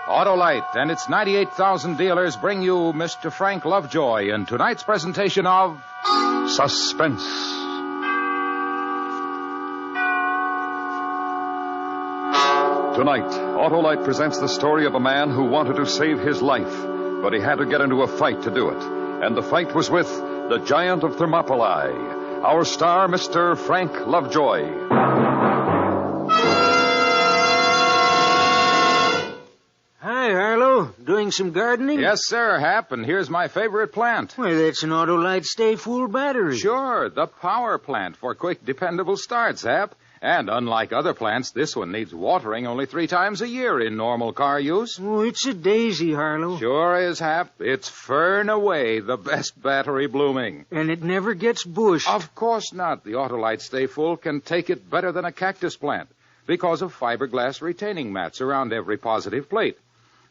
Autolite and its 98,000 dealers bring you Mr. Frank Lovejoy in tonight's presentation of Suspense. Tonight, Autolite presents the story of a man who wanted to save his life, but he had to get into a fight to do it. And the fight was with the giant of Thermopylae, our star, Mr. Frank Lovejoy. Hi, Harlow. Doing some gardening? Yes, sir, Hap, and here's my favorite plant. Well, that's an Autolite Stay Full battery. Sure, the power plant for quick, dependable starts, Hap. And unlike other plants, this one needs watering only 3 times a year in normal car use. Oh, it's a daisy, Harlow. Sure is, Hap. It's far and away the best battery blooming. And it never gets bushed. Of course not. The Autolite Stay Full can take it better than a cactus plant because of fiberglass retaining mats around every positive plate.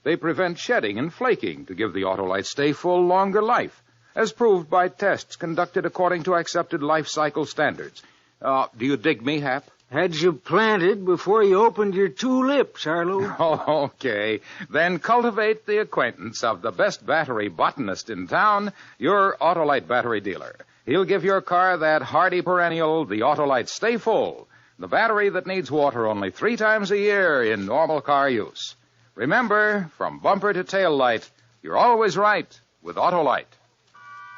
They prevent shedding and flaking to give the Autolite Stay Full longer life, as proved by tests conducted according to accepted life cycle standards. Do you dig me, Hap? Had you planted before you opened your 2 lips, Harlow. Oh, okay. Then cultivate the acquaintance of the best battery botanist in town, your Autolite battery dealer. He'll give your car that hardy perennial, the Autolite Stay Full, the battery that needs water only 3 times a year in normal car use. Remember, from bumper to tail light, you're always right with Autolite.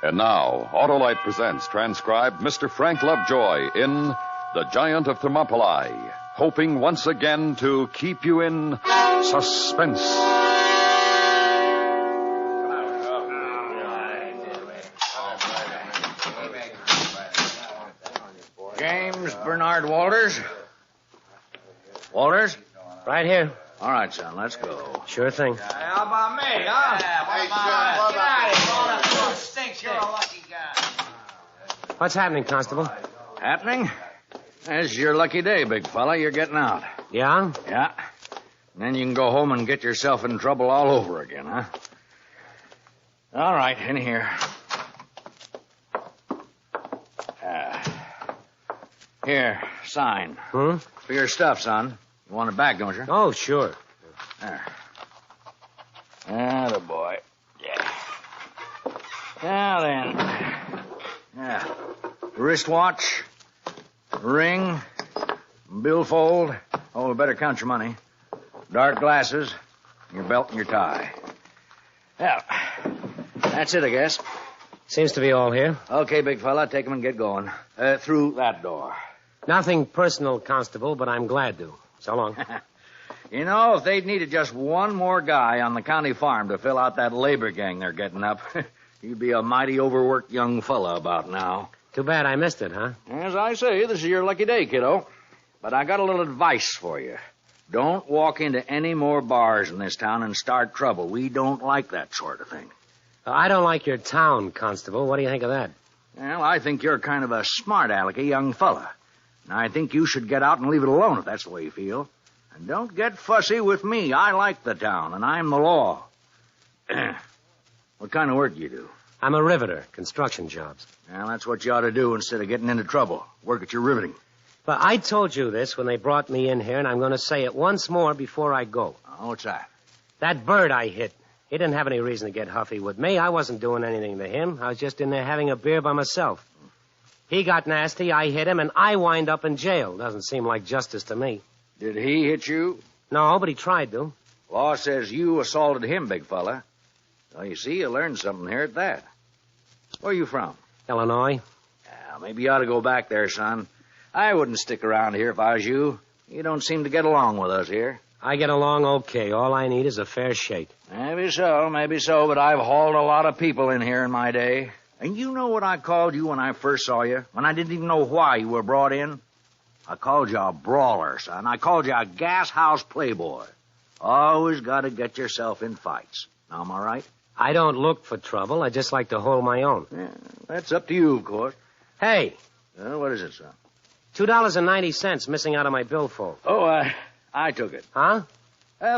And now, Autolite presents transcribed Mr. Frank Lovejoy in The Giant of Thermopylae, hoping once again to keep you in suspense. James Bernard Walters? Walters? Right here. All right, son, let's go. Sure thing. How about me, huh? Get out of here. All that food stinks. You're a lucky guy. What's happening, Constable? Happening? This is your lucky day, big fella. You're getting out. Yeah? Yeah. And then you can go home and get yourself in trouble all over again, huh? All right, in here. Here, sign. Hmm? For your stuff, son. You want it back, don't you? Oh, sure. There. Atta boy. Yeah. Now then. Yeah. Wristwatch, ring, billfold. Oh, better count your money. Dark glasses, your belt and your tie. Yeah. That's it, I guess. Seems to be all here. Okay, big fella, take 'em and get going. Through that door. Nothing personal, Constable, but I'm glad to. So long. You know, if they'd needed just one more guy on the county farm to fill out that labor gang they're getting up, you'd be a mighty overworked young fella about now. Too bad I missed it, huh? As I say, this is your lucky day, kiddo. But I got a little advice for you. Don't walk into any more bars in this town and start trouble. We don't like that sort of thing. I don't like your town, Constable. What do you think of that? Well, I think you're kind of a smart-alecky young fella. And I think you should get out and leave it alone if that's the way you feel. And don't get fussy with me. I like the town, and I'm the law. What kind of work do you do? I'm a riveter, construction jobs. Well, that's what you ought to do instead of getting into trouble. Work at your riveting. But I told you this when they brought me in here, and I'm going to say it once more before I go. Oh, what's that? That bird I hit, he didn't have any reason to get huffy with me. I wasn't doing anything to him. I was just in there having a beer by myself. He got nasty, I hit him, and I wind up in jail. Doesn't seem like justice to me. Did he hit you? No, but he tried to. Law says you assaulted him, big fella. Well, you see, you learned something here at that. Where are you from? Illinois. Yeah, maybe you ought to go back there, son. I wouldn't stick around here if I was you. You don't seem to get along with us here. I get along okay. All I need is a fair shake. Maybe so, but I've hauled a lot of people in here in my day. And you know what I called you when I first saw you? When I didn't even know why you were brought in? I called you a brawler, son. I called you a gas house playboy. Always got to get yourself in fights. Now, am I right? I don't look for trouble. I just like to hold my own. Yeah, that's up to you, of course. Hey. What is it, son? $2.90 missing out of my billfold. Oh, I took it. Huh?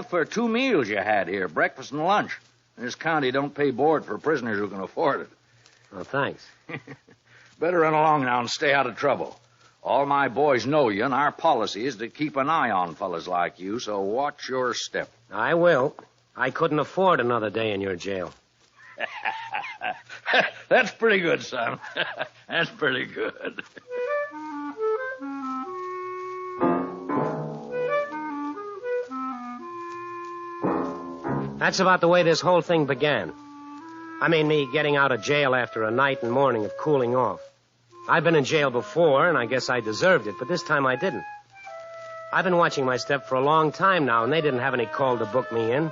For 2 meals you had here, breakfast and lunch. This county don't pay board for prisoners who can afford it. Well, thanks. Better run along now and stay out of trouble. All my boys know you, and our policy is to keep an eye on fellas like you, so watch your step. I will. I couldn't afford another day in your jail. That's pretty good, son. That's pretty good. That's about the way this whole thing began. I mean, me getting out of jail after a night and morning of cooling off. I've been in jail before, and I guess I deserved it, but this time I didn't. I've been watching my step for a long time now, and they didn't have any call to book me in.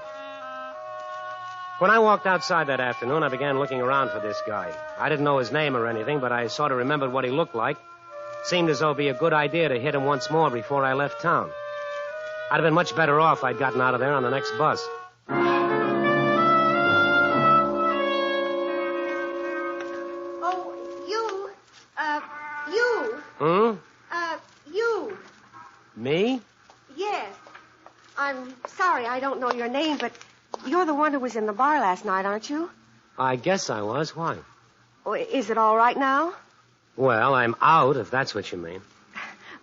When I walked outside that afternoon, I began looking around for this guy. I didn't know his name or anything, but I sort of remembered what he looked like. Seemed as though it'd be a good idea to hit him once more before I left town. I'd have been much better off if I'd gotten out of there on the next bus. You. Me? Yes. I'm sorry I don't know your name, but you're the one who was in the bar last night, aren't you? I guess I was. Why? Oh, is it all right now? Well, I'm out, if that's what you mean.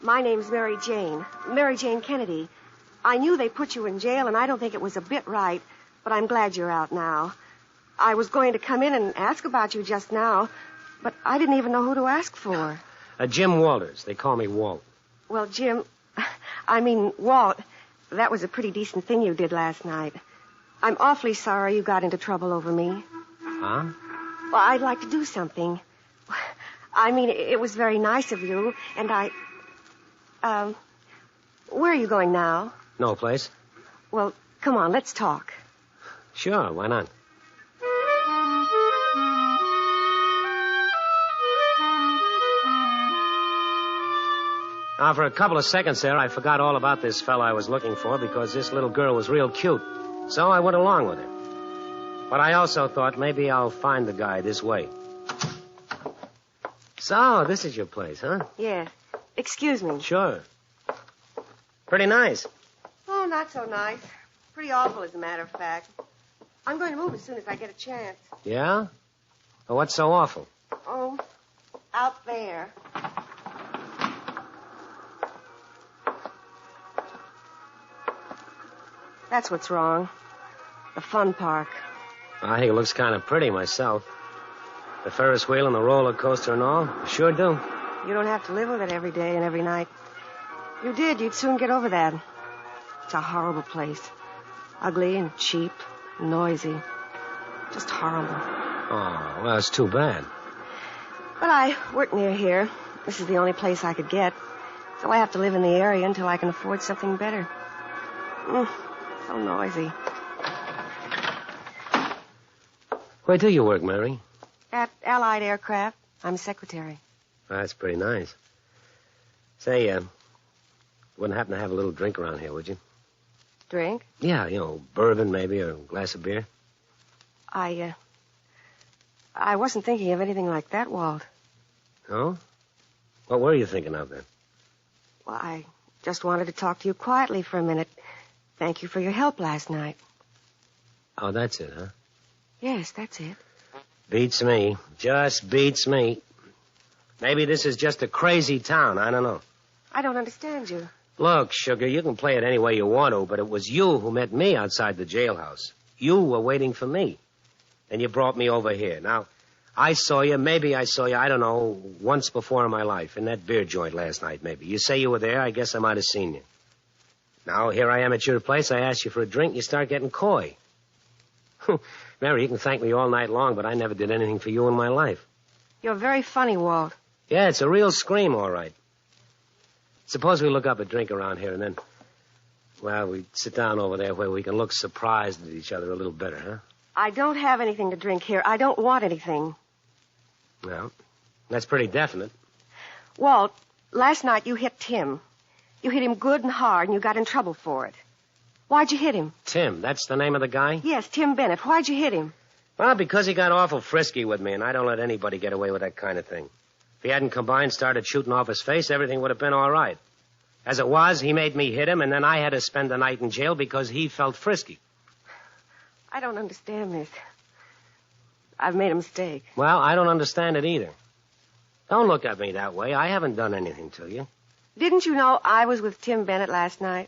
My name's Mary Jane. Mary Jane Kennedy. I knew they put you in jail, and I don't think it was a bit right, but I'm glad you're out now. I was going to come in and ask about you just now, but I didn't even know who to ask for. Jim Walters. They call me Walt. Well, Walt, that was a pretty decent thing you did last night. I'm awfully sorry you got into trouble over me. Huh? Well, I'd like to do something. I mean, it was very nice of you, and where are you going now? No place. Well, come on, let's talk. Sure, why not? Now, for a couple of seconds there, I forgot all about this fella I was looking for because this little girl was real cute. So I went along with her. But I also thought maybe I'll find the guy this way. So, this is your place, huh? Yeah. Excuse me. Sure. Pretty nice. Oh, not so nice. Pretty awful, as a matter of fact. I'm going to move as soon as I get a chance. Yeah? Well, what's so awful? Oh, out there. That's what's wrong. The fun park. I think it looks kind of pretty myself. The Ferris wheel and the roller coaster and all. I sure do. You don't have to live with it every day and every night. If you did, you'd soon get over that. It's a horrible place. Ugly and cheap and noisy. Just horrible. Oh, well, it's too bad. But I work near here. This is the only place I could get. So I have to live in the area until I can afford something better. So noisy. Where do you work, Mary? At Allied Aircraft. I'm a secretary. That's pretty nice. Say, wouldn't happen to have a little drink around here, would you? Drink? Yeah, bourbon maybe, or a glass of beer. I wasn't thinking of anything like that, Walt. Oh? What were you thinking of, then? Well, I just wanted to talk to you quietly for a minute. Thank you for your help last night. Oh, that's it, huh? Yes, that's it. Beats me. Just beats me. Maybe this is just a crazy town. I don't know. I don't understand you. Look, Sugar, you can play it any way you want to, but it was you who met me outside the jailhouse. You were waiting for me. And you brought me over here. Now, I saw you, I don't know, once before in my life, in that beer joint last night, maybe. You say you were there, I guess I might have seen you. Now, here I am at your place, I ask you for a drink, you start getting coy. Mary, you can thank me all night long, but I never did anything for you in my life. You're very funny, Walt. Yeah, it's a real scream, all right. Suppose we look up a drink around here and then, well, we sit down over there where we can look surprised at each other a little better, huh? I don't have anything to drink here. I don't want anything. Well, that's pretty definite. Walt, last night you hit Tim. You hit him good and hard, and you got in trouble for it. Why'd you hit him? Tim, that's the name of the guy? Yes, Tim Bennett. Why'd you hit him? Well, because he got awful frisky with me, and I don't let anybody get away with that kind of thing. If he hadn't come by and started shooting off his face, everything would have been all right. As it was, he made me hit him, and then I had to spend the night in jail because he felt frisky. I don't understand this. I've made a mistake. Well, I don't understand it either. Don't look at me that way. I haven't done anything to you. Didn't you know I was with Tim Bennett last night?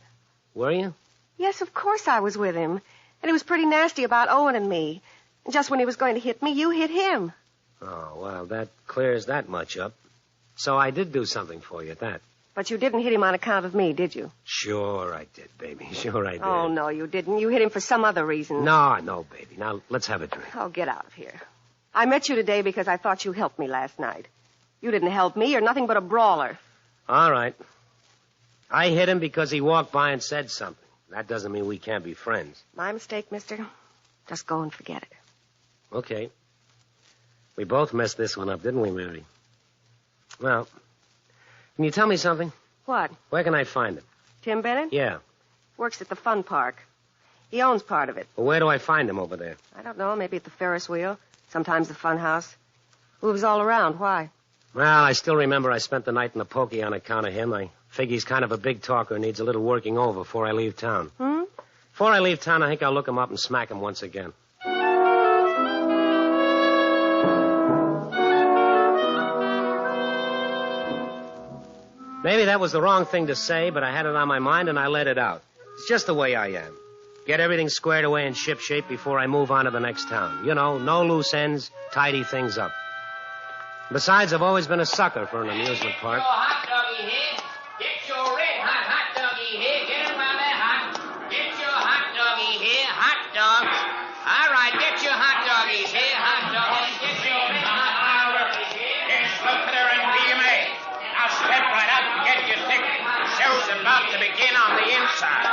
Were you? Yes, of course I was with him. And he was pretty nasty about Owen and me. And just when he was going to hit me, you hit him. Oh, well, that clears that much up. So I did do something for you at that. But you didn't hit him on account of me, did you? Sure I did, baby. Sure I did. Oh, no, you didn't. You hit him for some other reason. No, baby. Now, let's have a drink. Oh, get out of here. I met you today because I thought you helped me last night. You didn't help me. You're nothing but a brawler. All right. I hit him because he walked by and said something. That doesn't mean we can't be friends. My mistake, mister. Just go and forget it. Okay. We both messed this one up, didn't we, Mary? Well, can you tell me something? What? Where can I find him? Tim Bennett? Yeah. Works at the fun park. He owns part of it. Well, where do I find him over there? I don't know. Maybe at the Ferris wheel. Sometimes the fun house. Moves all around. Why? Well, I still remember I spent the night in the pokey on account of him. I figure he's kind of a big talker, needs a little working over before I leave town. Before I leave town, I think I'll look him up and smack him once again. Maybe that was the wrong thing to say, but I had it on my mind and I let it out. It's just the way I am. Get everything squared away and shipshape before I move on to the next town. You know, no loose ends, tidy things up. Besides, I've always been a sucker for an amusement park. Get your hot doggy here. Get your red hot doggy here. Get it while they're hot. Get your hot doggy here. Hot dogs. All right, get your hot doggies here. Hot doggies. Get your red hot doggies here. Yes, look at her in PMA. Now step right up and get your ticket. Show's about to begin on the inside.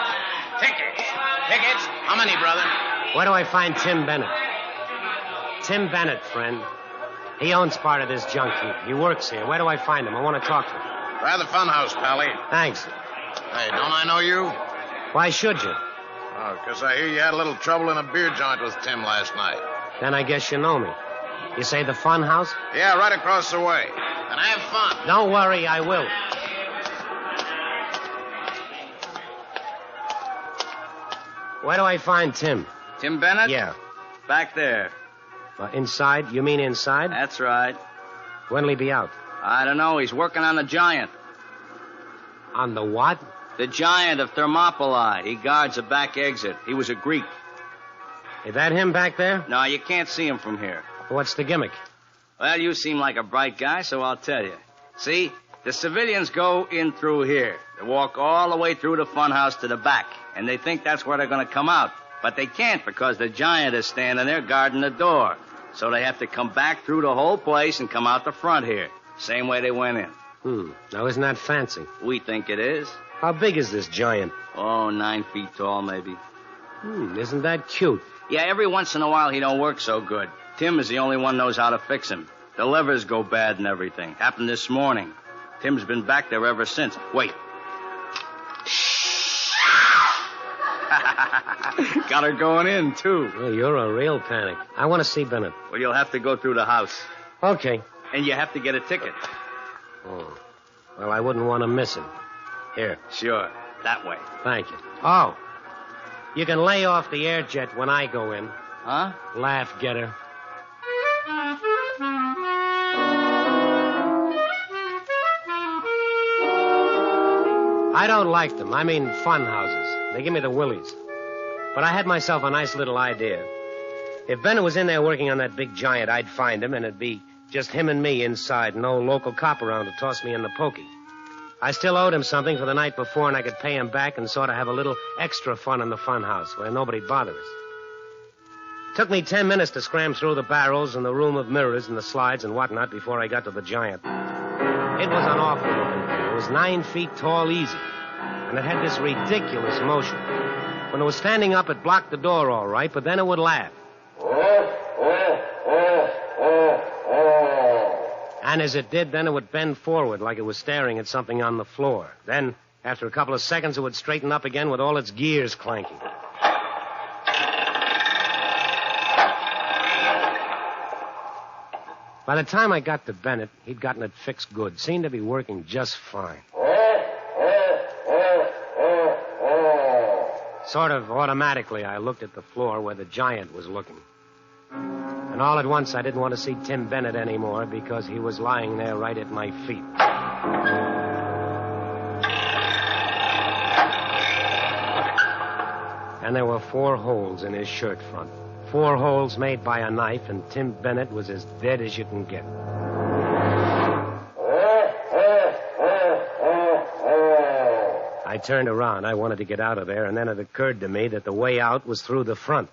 Tickets. Tickets. How many, brother? Where do I find Tim Bennett? Tim Bennett, friend. He owns part of this junk heap. He works here. Where do I find him? I want to talk to him. Try the funhouse, Pally. Thanks. Hey, don't I know you? Why should you? Oh, because I hear you had a little trouble in a beer joint with Tim last night. Then I guess you know me. You say the fun house? Yeah, right across the way. And have fun. Don't worry, I will. Where do I find Tim? Tim Bennett? Yeah. Back there. Inside? You mean inside? That's right. When'll he be out? I don't know. He's working on the giant. On the what? The giant of Thermopylae. He guards the back exit. He was a Greek. Is that him back there? No, you can't see him from here. What's the gimmick? Well, you seem like a bright guy, so I'll tell you. See, the civilians go in through here. They walk all the way through the funhouse to the back, and they think that's where they're going to come out. But they can't because the giant is standing there guarding the door. So they have to come back through the whole place and come out the front here. Same way they went in. Now, isn't that fancy? We think it is. How big is this giant? Oh, 9 feet tall, maybe. Isn't that cute? Yeah, every once in a while he don't work so good. Tim is the only one knows how to fix him. The levers go bad and everything. Happened this morning. Tim's been back there ever since. Wait. Got her going in, too. Well, you're a real panic. I want to see Bennett. Well, you'll have to go through the house. Okay. And you have to get a ticket. Oh. Well, I wouldn't want to miss him. Here. Sure. That way. Thank you. Oh. You can lay off the air jet when I go in. Huh? Laugh, getter. I don't like them. I mean fun houses. They give me the willies. But I had myself a nice little idea. If Bennett was in there working on that big giant, I'd find him, and it'd be just him and me inside, no local cop around to toss me in the pokey. I still owed him something for the night before, and I could pay him back and sort of have a little extra fun in the fun house where nobody'd bother us. Took me 10 minutes to scram through the barrels and the room of mirrors and the slides and whatnot before I got to the giant. It was an awful looking thing. It was 9 feet tall easy, and it had this ridiculous motion. When it was standing up, it blocked the door all right, but then it would laugh. And as it did, then it would bend forward like it was staring at something on the floor. Then, after a couple of seconds, it would straighten up again with all its gears clanking. By the time I got to Bennett, he'd gotten it fixed good. Seemed to be working just fine. Sort of automatically, I looked at the floor where the giant was looking. And all at once, I didn't want to see Tim Bennett anymore because he was lying there right at my feet. And there were 4 holes in his shirt front. 4 holes made by a knife, and Tim Bennett was as dead as you can get. I turned around. I wanted to get out of there, and then it occurred to me that the way out was through the front.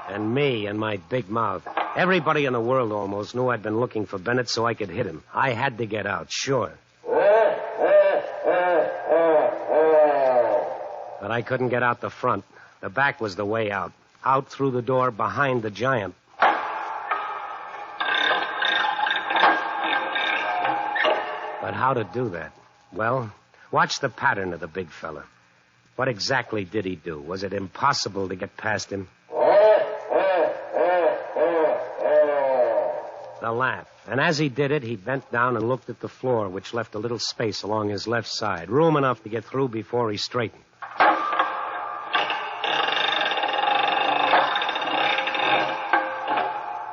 And me and my big mouth. Everybody in the world almost knew I'd been looking for Bennett so I could hit him. I had to get out, sure. But I couldn't get out the front. The back was the way out. Out through the door behind the giant. But how to do that? Well, watch the pattern of the big fella. What exactly did he do? Was it impossible to get past him? The laugh. And as he did it, he bent down and looked at the floor, which left a little space along his left side, room enough to get through before he straightened.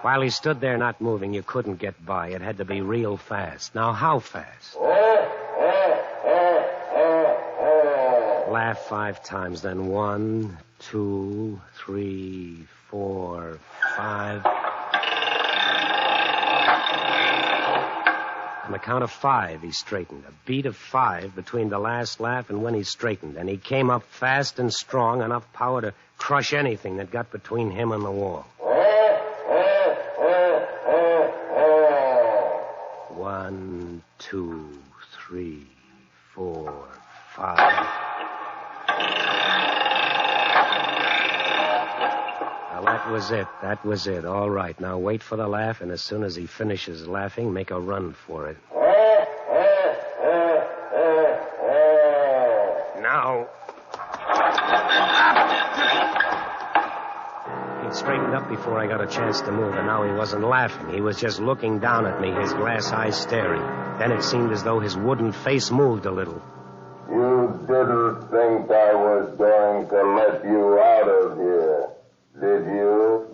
While he stood there not moving, you couldn't get by. It had to be real fast. Now, how fast? Laugh 5 times, then 1, 2, 3, 4, 5. On the count of 5, he straightened. A beat of 5 between the last laugh and when he straightened. And he came up fast and strong, enough power to crush anything that got between him and the wall. 1, 2, 3, 4, 5. Well, that was it. That was it. All right. Now wait for the laugh, and as soon as he finishes laughing, make a run for it. Now. He'd straightened up before I got a chance to move, and now he wasn't laughing. He was just looking down at me, his glass eyes staring. Then it seemed as though his wooden face moved a little. You didn't think I was going to let you out of here, did you?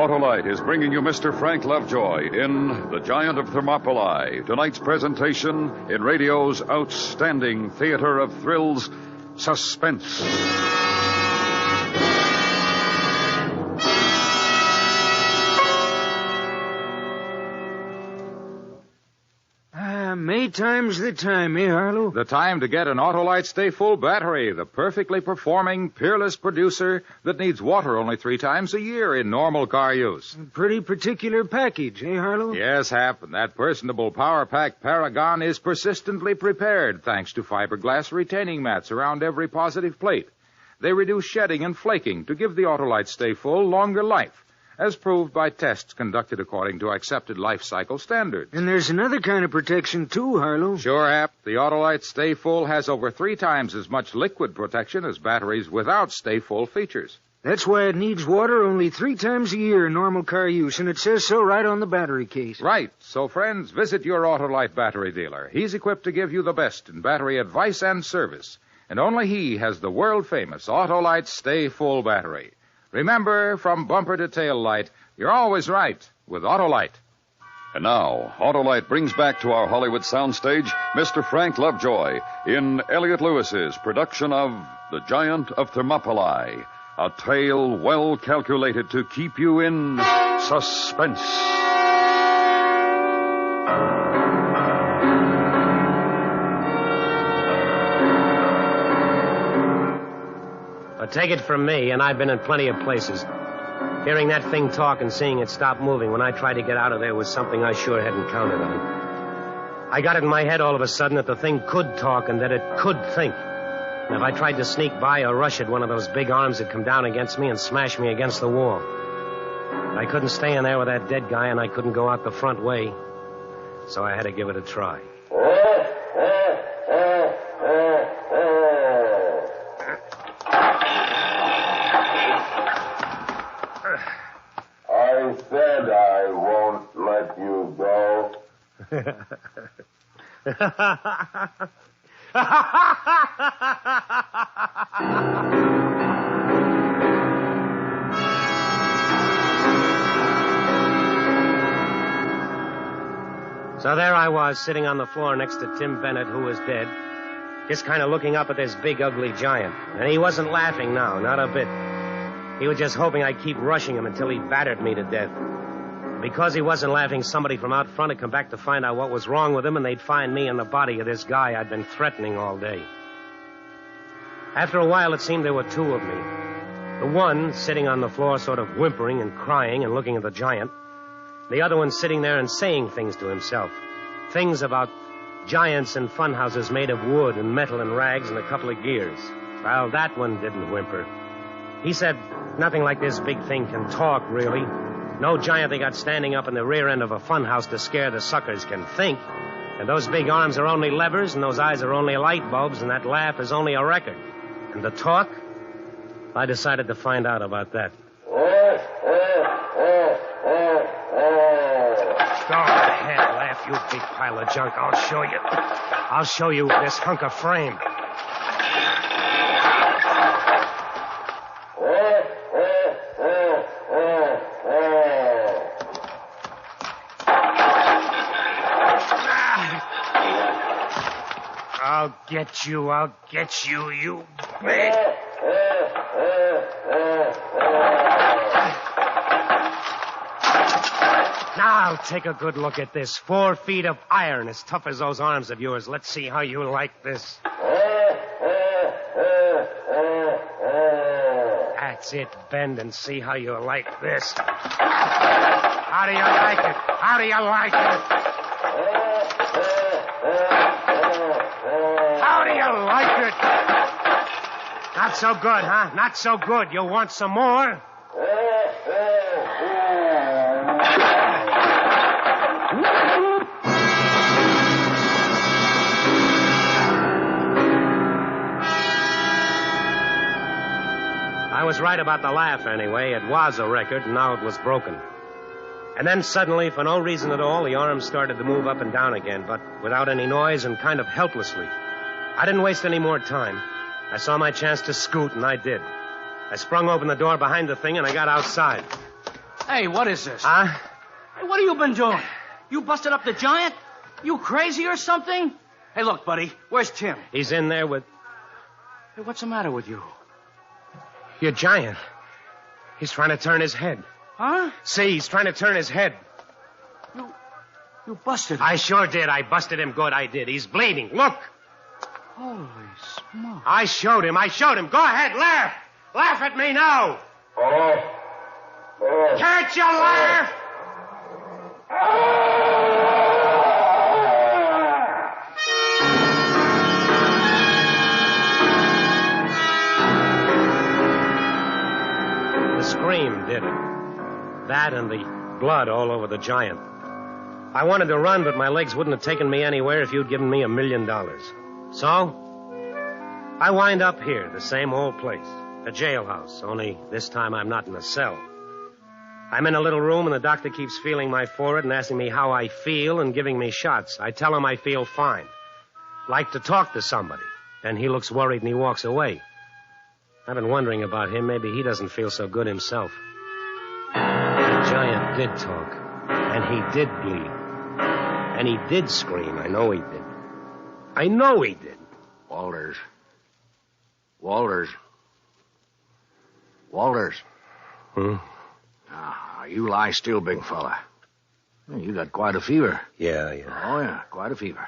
Autolite is bringing you Mr. Frank Lovejoy in The Giant of Thermopylae, tonight's presentation in radio's outstanding theater of thrills, Suspense. May time's the time, eh, Harlow? The time to get an Autolite Stay Full battery, the perfectly performing, peerless producer that needs water only 3 times a year in normal car use. A pretty particular package, eh, Harlow? Yes, Hap, and that personable Power Pack Paragon is persistently prepared thanks to fiberglass retaining mats around every positive plate. They reduce shedding and flaking to give the Autolite Stay Full longer life, as proved by tests conducted according to accepted life cycle standards. And there's another kind of protection, too, Harlow. Sure, Hap. The Autolite Stay Full has over 3 times as much liquid protection as batteries without Stay Full features. That's why it needs water only 3 times a year in normal car use, and it says so right on the battery case. Right. So, friends, visit your Autolite battery dealer. He's equipped to give you the best in battery advice and service, and only he has the world-famous Autolite Stay Full battery. Remember, from bumper to tail light, you're always right with Autolite. And now, Autolite brings back to our Hollywood soundstage Mr. Frank Lovejoy in Elliot Lewis's production of The Giant of Thermopylae, a tale well calculated to keep you in suspense. But take it from me, and I've been in plenty of places. Hearing that thing talk and seeing it stop moving when I tried to get out of there was something I sure hadn't counted on. I got it in my head all of a sudden that the thing could talk and that it could think. And if I tried to sneak by or rush it, one of those big arms would come down against me and smash me against the wall. But I couldn't stay in there with that dead guy, and I couldn't go out the front way. So I had to give it a try. I said I won't let you go. So there I was, sitting on the floor next to Tim Bennett, who was dead, just kind of looking up at this big, ugly giant. And he wasn't laughing now, not a bit. He was just hoping I'd keep rushing him until he battered me to death. Because he wasn't laughing, somebody from out front had come back to find out what was wrong with him, and they'd find me and the body of this guy I'd been threatening all day. After a while, it seemed there were two of me. The one sitting on the floor sort of whimpering and crying and looking at the giant. The other one sitting there and saying things to himself. Things about giants and funhouses made of wood and metal and rags and a couple of gears. Well, that one didn't whimper. He said, nothing like this big thing can talk, really. No giant they got standing up in the rear end of a funhouse to scare the suckers can think. And those big arms are only levers, and those eyes are only light bulbs, and that laugh is only a record. And the talk? I decided to find out about that. Go ahead, laugh, you big pile of junk. I'll show you. I'll show you this hunk of frame. I'll get you, you big... Now, take a good look at this. 4 feet of iron as tough as those arms of yours. Let's see how you like this. That's it. Bend and see how you like this. How do you like it? How do you like it? How do you like it? Not so good, huh? Not so good. You want some more? I was right about the laugh, anyway. It was a record, and now it was broken. And then suddenly, for no reason at all, the arms started to move up and down again, but without any noise and kind of helplessly. I didn't waste any more time. I saw my chance to scoot, and I did. I sprung open the door behind the thing, and I got outside. Hey, what is this? Huh? Hey, what have you been doing? You busted up the giant? You crazy or something? Hey, look, buddy, where's Tim? He's in there with... Hey, what's the matter with you? Your giant. He's trying to turn his head. Huh? See, he's trying to turn his head. You busted him. I sure did. I busted him good, I did. He's bleeding. Look. Holy smoke. I showed him. Go ahead, laugh. Laugh at me now. Can't you laugh? The scream did it. That and the blood all over the giant. I wanted to run, but my legs wouldn't have taken me anywhere if you'd given me $1 million. So, I wind up here, the same old place, a jailhouse, only this time I'm not in a cell. I'm in a little room, and the doctor keeps feeling my forehead and asking me how I feel and giving me shots. I tell him I feel fine. Like to talk to somebody. And he looks worried and he walks away. I've been wondering about him. Maybe he doesn't feel so good himself. The giant did talk. And he did bleed. And he did scream. I know he did. I know he did. Walters. Hmm? Ah, you lie still, big fella. You got quite a fever. Yeah. Oh, yeah, quite a fever.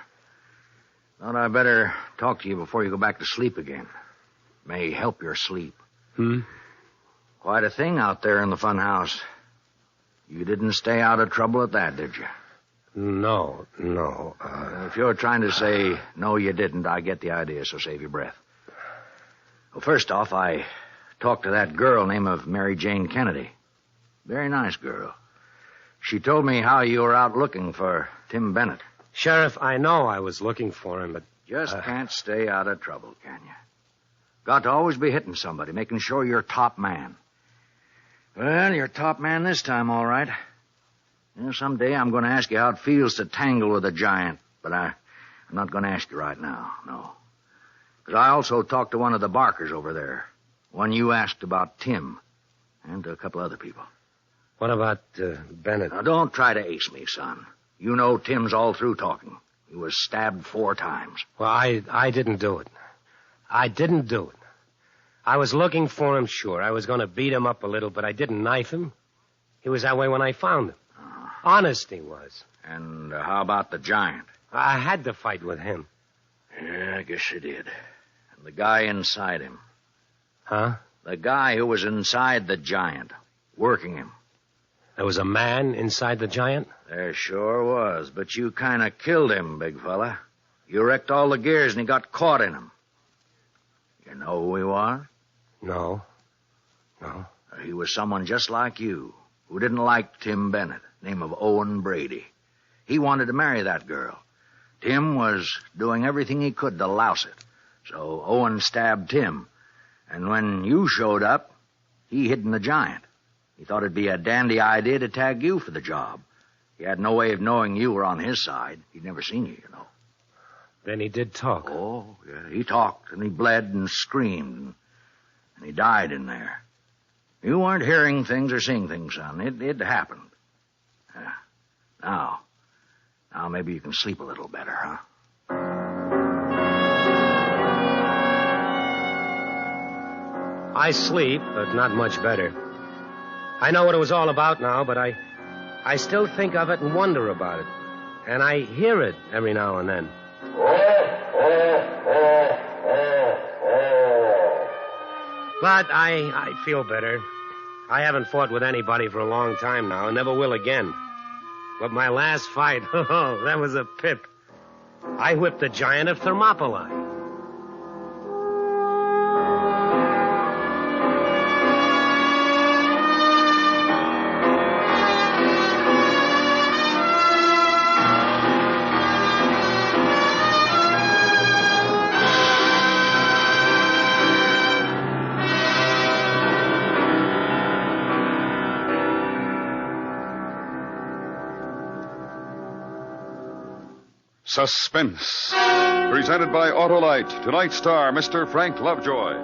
Thought I'd better talk to you before you go back to sleep again. May help your sleep. Quite a thing out there in the fun house. You didn't stay out of trouble at that, did you? No. If you're trying to say, no, you didn't, I get the idea, so save your breath. Well, first off, I talked to that girl named of Mary Jane Kennedy. Very nice girl. She told me how you were out looking for Tim Bennett. Sheriff, I know I was looking for him, but... Just can't stay out of trouble, can you? Got to always be hitting somebody, making sure you're top man. Well, you're top man this time, all right. Someday I'm going to ask you how it feels to tangle with a giant, but I'm not going to ask you right now, no. 'Cause I also talked to one of the Barkers over there. One you asked about Tim. And to a couple other people. What about Bennett? Now, don't try to ace me, son. You know Tim's all through talking. He was stabbed 4 times. Well, I didn't do it. I didn't do it. I was looking for him, sure. I was going to beat him up a little, but I didn't knife him. He was that way when I found him. Honest he was. And how about the giant? I had to fight with him. Yeah, I guess you did. And the guy inside him. Huh? The guy who was inside the giant, working him. There was a man inside the giant? There sure was, but you kind of killed him, big fella. You wrecked all the gears and he got caught in them. You know who he was? No. He was someone just like you, who didn't like Tim Bennett, name of Owen Brady. He wanted to marry that girl. Tim was doing everything he could to louse it. So Owen stabbed Tim. And when you showed up, he hid in the giant. He thought it'd be a dandy idea to tag you for the job. He had no way of knowing you were on his side. He'd never seen you, Then he did talk. Oh, yeah, he talked, and he bled and screamed, and he died in there. You weren't hearing things or seeing things, son. It happened. Now maybe you can sleep a little better, huh? I sleep, but not much better. I know what it was all about now, but I still think of it and wonder about it. And I hear it every now and then. But I feel better. I haven't fought with anybody for a long time now, and never will again. But my last fight, that was a pip. I whipped the giant of Thermopylae. Suspense. Presented by Autolite. Tonight's star, Mr. Frank Lovejoy.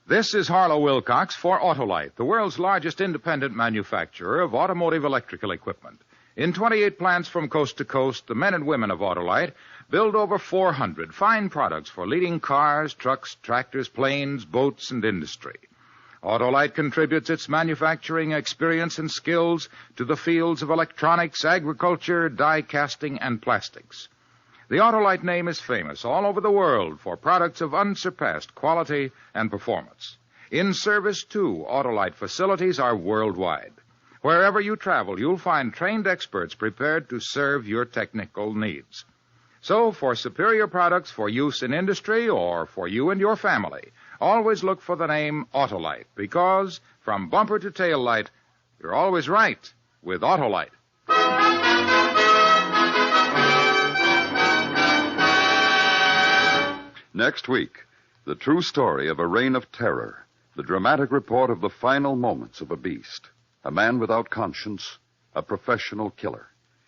This is Harlow Wilcox for Autolite, the world's largest independent manufacturer of automotive electrical equipment. In 28 plants from coast to coast, the men and women of Autolite build over 400 fine products for leading cars, trucks, tractors, planes, boats, and industry. Autolite contributes its manufacturing experience and skills to the fields of electronics, agriculture, die casting, and plastics. The Autolite name is famous all over the world for products of unsurpassed quality and performance. In service, too, Autolite facilities are worldwide. Wherever you travel, you'll find trained experts prepared to serve your technical needs. So, for superior products for use in industry or for you and your family, always look for the name Autolite, because from bumper to tail light, you're always right with Autolite. Next week, the true story of a reign of terror, the dramatic report of the final moments of a beast, a man without conscience, a professional killer.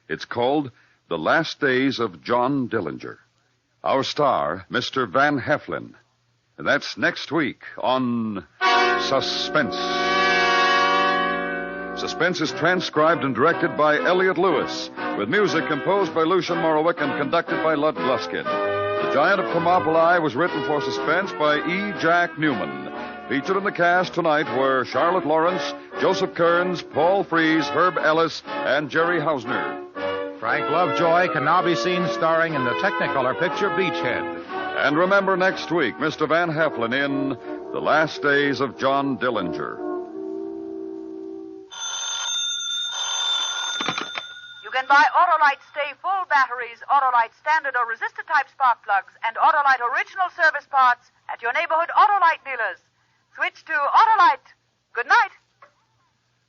It's called The Last Days of John Dillinger. Our star, Mr. Van Heflin. And that's next week on Suspense. Suspense is transcribed and directed by Elliot Lewis, with music composed by Lucian Morowick and conducted by Lud Gluskin. The Giant of Thermopylae was written for Suspense by E. Jack Newman. Featured in the cast tonight were Charlotte Lawrence, Joseph Kearns, Paul Frees, Herb Ellis, and Jerry Hausner. Frank Lovejoy can now be seen starring in the Technicolor picture Beachhead. And remember next week, Mr. Van Heflin in The Last Days of John Dillinger. You can buy Autolite Stay Full batteries, Autolite Standard or Resistor type spark plugs, and Autolite Original service parts at your neighborhood Autolite dealers. Switch to Autolite. Good night.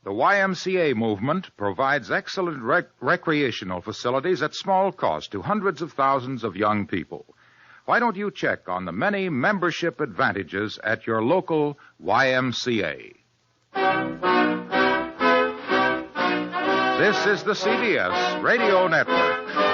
The YMCA movement provides excellent recreational facilities at small cost to hundreds of thousands of young people. Why don't you check on the many membership advantages at your local YMCA? This is the CBS Radio Network.